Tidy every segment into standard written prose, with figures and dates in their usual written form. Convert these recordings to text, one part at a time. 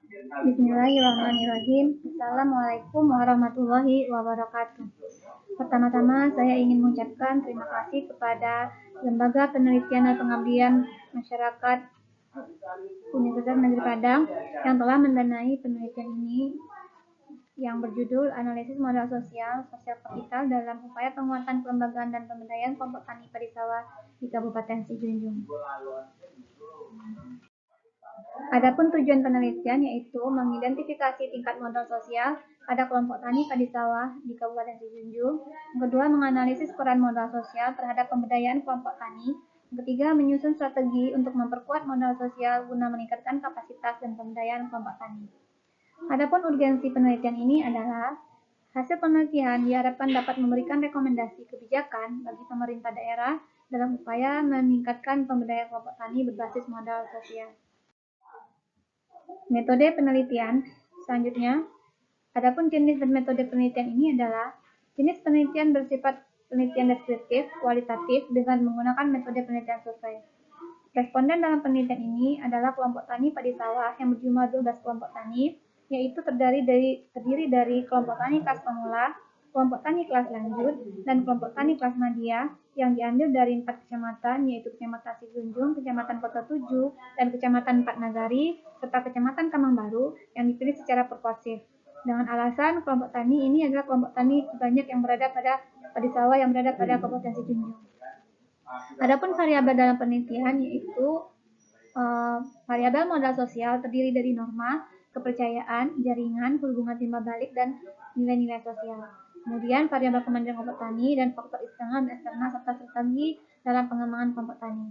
Bismillahirrahmanirrahim. Assalamualaikum warahmatullahi wabarakatuh. Pertama-tama saya ingin mengucapkan terima kasih kepada Lembaga Penelitian dan Pengabdian Masyarakat Universitas Negeri Padang yang telah mendanai penelitian ini yang berjudul Analisis Modal Sosial Kapital dalam Upaya Penguatan Kelembagaan dan Pemberdayaan Kelompok Tani Padi Sawah di Kabupaten Sijunjung. Adapun tujuan penelitian yaitu mengidentifikasi tingkat modal sosial pada kelompok tani padi sawah di Kabupaten Sijunjung. Yang kedua, menganalisis peran modal sosial terhadap pemberdayaan kelompok tani. Yang ketiga, menyusun strategi untuk memperkuat modal sosial guna meningkatkan kapasitas dan pemberdayaan kelompok tani. Adapun urgensi penelitian ini adalah hasil penelitian diharapkan dapat memberikan rekomendasi kebijakan bagi pemerintah daerah dalam upaya meningkatkan pemberdayaan kelompok tani berbasis modal sosial. Metode penelitian selanjutnya, adapun jenis dan metode penelitian ini adalah jenis penelitian bersifat penelitian deskriptif, kualitatif dengan menggunakan metode penelitian survei. Responden dalam penelitian ini adalah kelompok tani padi sawah yang berjumlah 12 kelompok tani, yaitu terdiri dari kelompok tani kelas pemula, kelompok tani kelas lanjut, dan kelompok tani kelas madya yang diambil dari 4 kecamatan, yaitu Kecamatan Sijunjung, Kecamatan Kota Tujuh, dan Kecamatan Empat Nagari, serta Kecamatan Kamang Baru yang dipilih secara proportif. Dengan alasan kelompok tani ini adalah kelompok tani terbanyak yang berada pada padi sawah yang berada pada Kabupaten Sijunjung. Adapun variabel dalam penelitian yaitu variabel modal sosial terdiri dari norma, kepercayaan, jaringan, hubungan timbal balik, dan nilai-nilai sosial. Kemudian variabel kemandirian kelompok tani dan faktor internal dan eksternal serta strategi dalam pengembangan kelompok tani.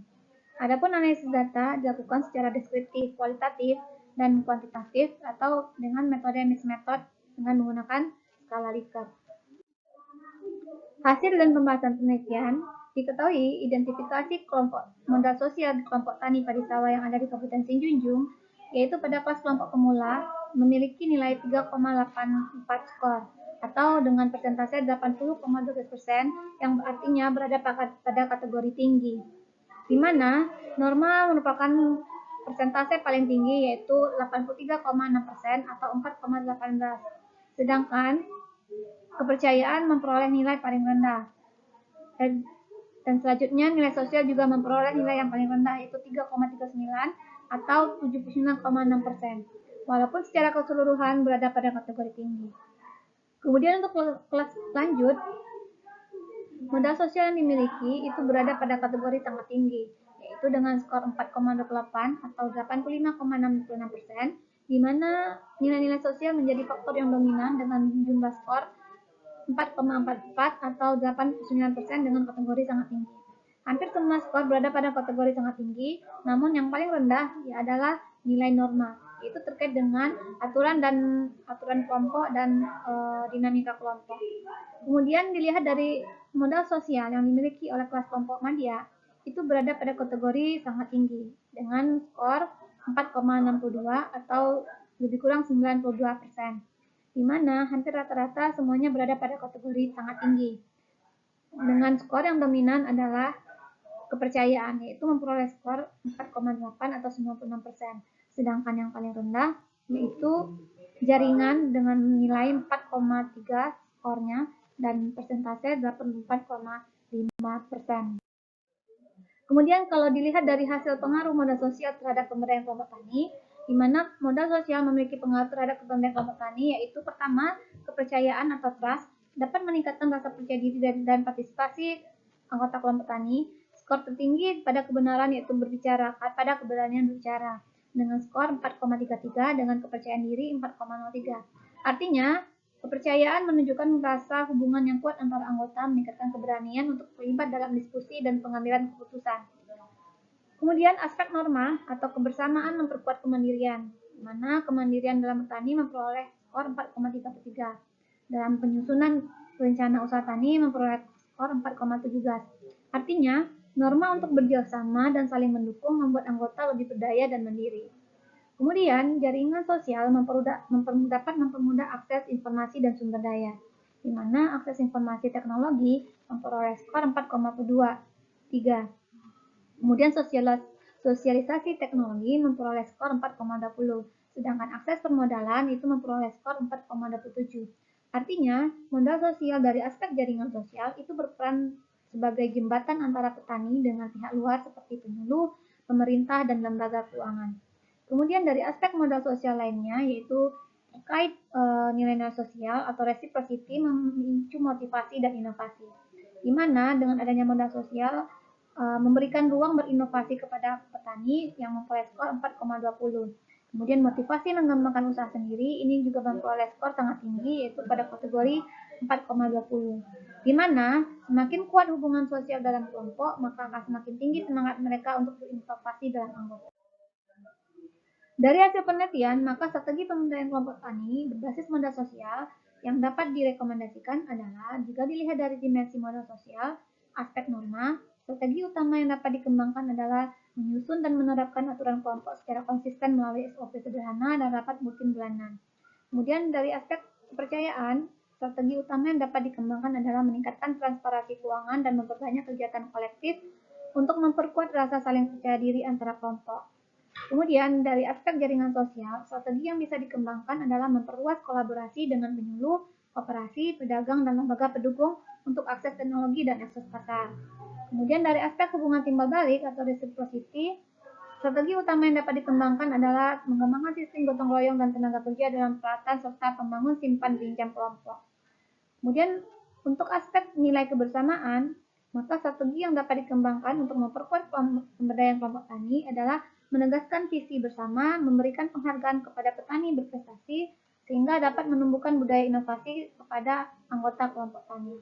Adapun analisis data dilakukan secara deskriptif, kualitatif, dan kuantitatif atau dengan metode mixed method dengan menggunakan skala Likert. Hasil dan pembahasan penelitian diketahui identifikasi kelompok modal sosial di kelompok tani padi sawah yang ada di Kabupaten Sijunjung, yaitu pada kelas kelompok pemula memiliki nilai 3,84 skor atau dengan persentase 80,12% yang artinya berada pada kategori tinggi, di mana norma merupakan persentase paling tinggi yaitu 83,6% atau 4,18, sedangkan kepercayaan memperoleh nilai paling rendah. Dan selanjutnya nilai sosial juga memperoleh nilai yang paling rendah yaitu 3,39 atau 79,6%, walaupun secara keseluruhan berada pada kategori tinggi. Kemudian untuk kelas lanjut, modal sosial yang dimiliki itu berada pada kategori sangat tinggi, yaitu dengan skor 4,28 atau 85,66%, di mana nilai-nilai sosial menjadi faktor yang dominan dengan jumlah skor 4,44 atau 89% dengan kategori sangat tinggi. Hampir semua skor berada pada kategori sangat tinggi, namun yang paling rendah adalah nilai norma, yaitu terkait dengan aturan kelompok dan dinamika kelompok. Kemudian dilihat dari modal sosial yang dimiliki oleh kelas kelompok madya, itu berada pada kategori sangat tinggi dengan skor 4,62 atau lebih kurang 92%. Di mana hampir rata-rata semuanya berada pada kategori sangat tinggi. Dengan skor yang dominan adalah kepercayaan, yaitu memperoleh skor 4,8 atau 96%. Sedangkan yang paling rendah yaitu jaringan dengan nilai 4,3 skornya dan persentase 84,5%. Kemudian kalau dilihat dari hasil pengaruh modal sosial terhadap pemberdayaan kelompok tani, di mana modal sosial memiliki pengaruh terhadap pemberdayaan kelompok tani, yaitu pertama, kepercayaan atau trust dapat meningkatkan rasa percaya diri dan partisipasi anggota kelompok tani. Skor tertinggi pada kebenaran yaitu pada keberanian berbicara dengan skor 4,33 dengan kepercayaan diri 4,03. Artinya, kepercayaan menunjukkan rasa hubungan yang kuat antara anggota, meningkatkan keberanian untuk terlibat dalam diskusi dan pengambilan keputusan. Kemudian aspek norma atau kebersamaan memperkuat kemandirian, di mana kemandirian dalam bertani memperoleh skor 4,33. Dalam penyusunan rencana usaha tani memperoleh skor 4,17. Artinya, norma untuk bekerjasama dan saling mendukung membuat anggota lebih berdaya dan mandiri. Kemudian, jaringan sosial dapat mempermudah akses informasi dan sumber daya, di mana akses informasi teknologi memperoleh skor 4,23. Kemudian sosialisasi teknologi memperoleh skor 4,20, sedangkan akses permodalan itu memperoleh skor 4,27. Artinya, modal sosial dari aspek jaringan sosial itu berperan sebagai jembatan antara petani dengan pihak luar seperti penyuluh, pemerintah, dan lembaga keuangan. Kemudian dari aspek modal sosial lainnya yaitu terkait nilai-nilai sosial atau reciprocity memicu motivasi dan inovasi. Di mana dengan adanya modal sosial memberikan ruang berinovasi kepada petani yang memperoleh skor 4,20. Kemudian motivasi mengembangkan usaha sendiri ini juga memperoleh skor sangat tinggi yaitu pada kategori 4,20. Di mana semakin kuat hubungan sosial dalam kelompok, maka akan semakin tinggi semangat mereka untuk berinovasi dalam anggota. Dari hasil penelitian, maka strategi pemberdayaan kelompok tani berbasis modal sosial yang dapat direkomendasikan adalah jika dilihat dari dimensi modal sosial, aspek norma, strategi utama yang dapat dikembangkan adalah menyusun dan menerapkan aturan kelompok secara konsisten melalui SOP sederhana dan rapat rutin bulanan. Kemudian dari aspek kepercayaan, strategi utama yang dapat dikembangkan adalah meningkatkan transparansi keuangan dan memperbanyak kegiatan kolektif untuk memperkuat rasa saling percaya diri antara kelompok. Kemudian dari aspek jaringan sosial, strategi yang bisa dikembangkan adalah memperluas kolaborasi dengan penyuluh, koperasi, pedagang, dan lembaga pendukung untuk akses teknologi dan akses pasar. Kemudian dari aspek hubungan timbal balik atau reciprocity, strategi utama yang dapat dikembangkan adalah mengembangkan sistem gotong royong dan tenaga kerja dalam pelatihan serta membangun simpan pinjam kelompok. Kemudian untuk aspek nilai kebersamaan, maka strategi yang dapat dikembangkan untuk memperkuat pemberdayaan kelompok tani adalah menegaskan visi bersama, memberikan penghargaan kepada petani berprestasi, sehingga dapat menumbuhkan budaya inovasi kepada anggota kelompok tani.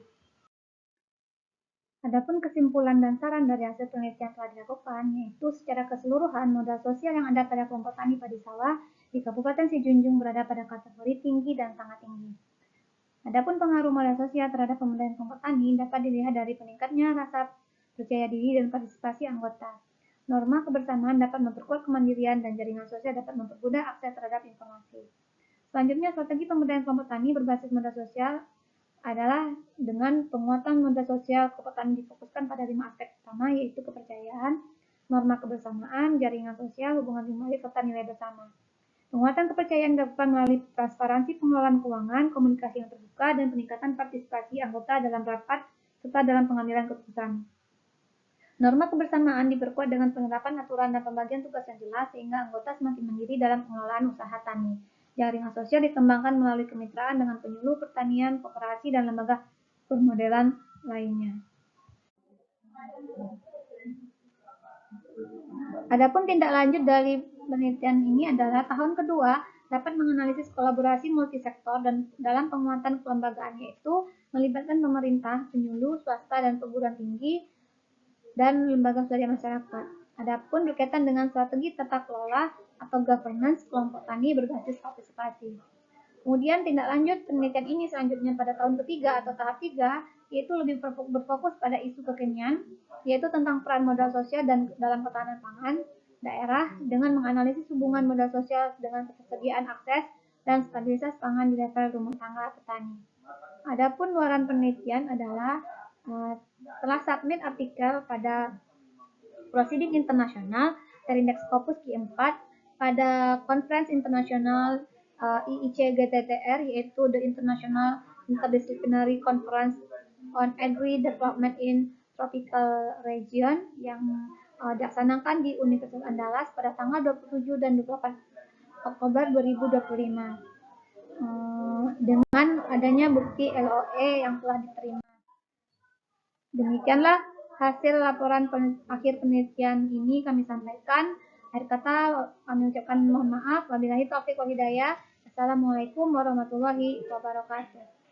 Adapun kesimpulan dan saran dari hasil penelitian telah dilakukan, yaitu secara keseluruhan modal sosial yang ada pada kelompok tani padi sawah di Kabupaten Sijunjung berada pada kategori tinggi dan sangat tinggi. Adapun pengaruh modal sosial terhadap pemberdayaan kelompok tani dapat dilihat dari peningkatnya rasa percaya diri dan partisipasi anggota. Norma kebersamaan dapat memperkuat kemandirian dan jaringan sosial dapat mempermudah akses terhadap informasi. Selanjutnya, strategi pemberdayaan kelompok tani berbasis modal sosial adalah dengan penguatan modal sosial kelompok tani difokuskan pada 5 aspek utama yaitu kepercayaan, norma kebersamaan, jaringan sosial, hubungan timbalik, serta nilai bersama. Penguatan kepercayaan dilakukan melalui transparansi pengelolaan keuangan, komunikasi yang terbuka, dan peningkatan partisipasi anggota dalam rapat serta dalam pengambilan keputusan. Norma kebersamaan diperkuat dengan penerapan aturan dan pembagian tugas yang jelas sehingga anggota semakin mandiri dalam pengelolaan usaha tani. Jaringan sosial dikembangkan melalui kemitraan dengan penyuluh pertanian, koperasi, dan lembaga permodelan lainnya. Adapun tindak lanjut dari penelitian ini adalah tahun kedua dapat menganalisis kolaborasi multisektor dan dalam penguatan kelembagaan yaitu melibatkan pemerintah, penyuluh, swasta, dan perguruan tinggi dan lembaga swadaya masyarakat. Adapun berkaitan dengan strategi tata kelola atau governance kelompok tani berbasis partisipasi. Kemudian tindak lanjut penelitian ini selanjutnya pada tahun ketiga atau tahap 3 yaitu lebih berfokus pada isu kekinian yaitu tentang peran modal sosial dan dalam ketahanan pangan daerah dengan menganalisis hubungan modal sosial dengan ketersediaan akses dan stabilitas pangan di level rumah tangga petani. Adapun luaran penelitian adalah telah submit artikel pada Proceeding Internasional Terindex Scopus Q4 pada Conference Internasional IICGTTR yaitu The International Interdisciplinary Conference on Agri Development in Tropical Region yang dilaksanakan di Universitas Andalas pada tanggal 27 dan 28 Oktober 2025 dengan adanya bukti LOE yang telah diterima. Demikianlah hasil laporan akhir penelitian ini kami sampaikan. Akhir kata kami ucapkan mohon maaf. Wabillahi taufiq wal hidayah. Assalamualaikum warahmatullahi wabarakatuh.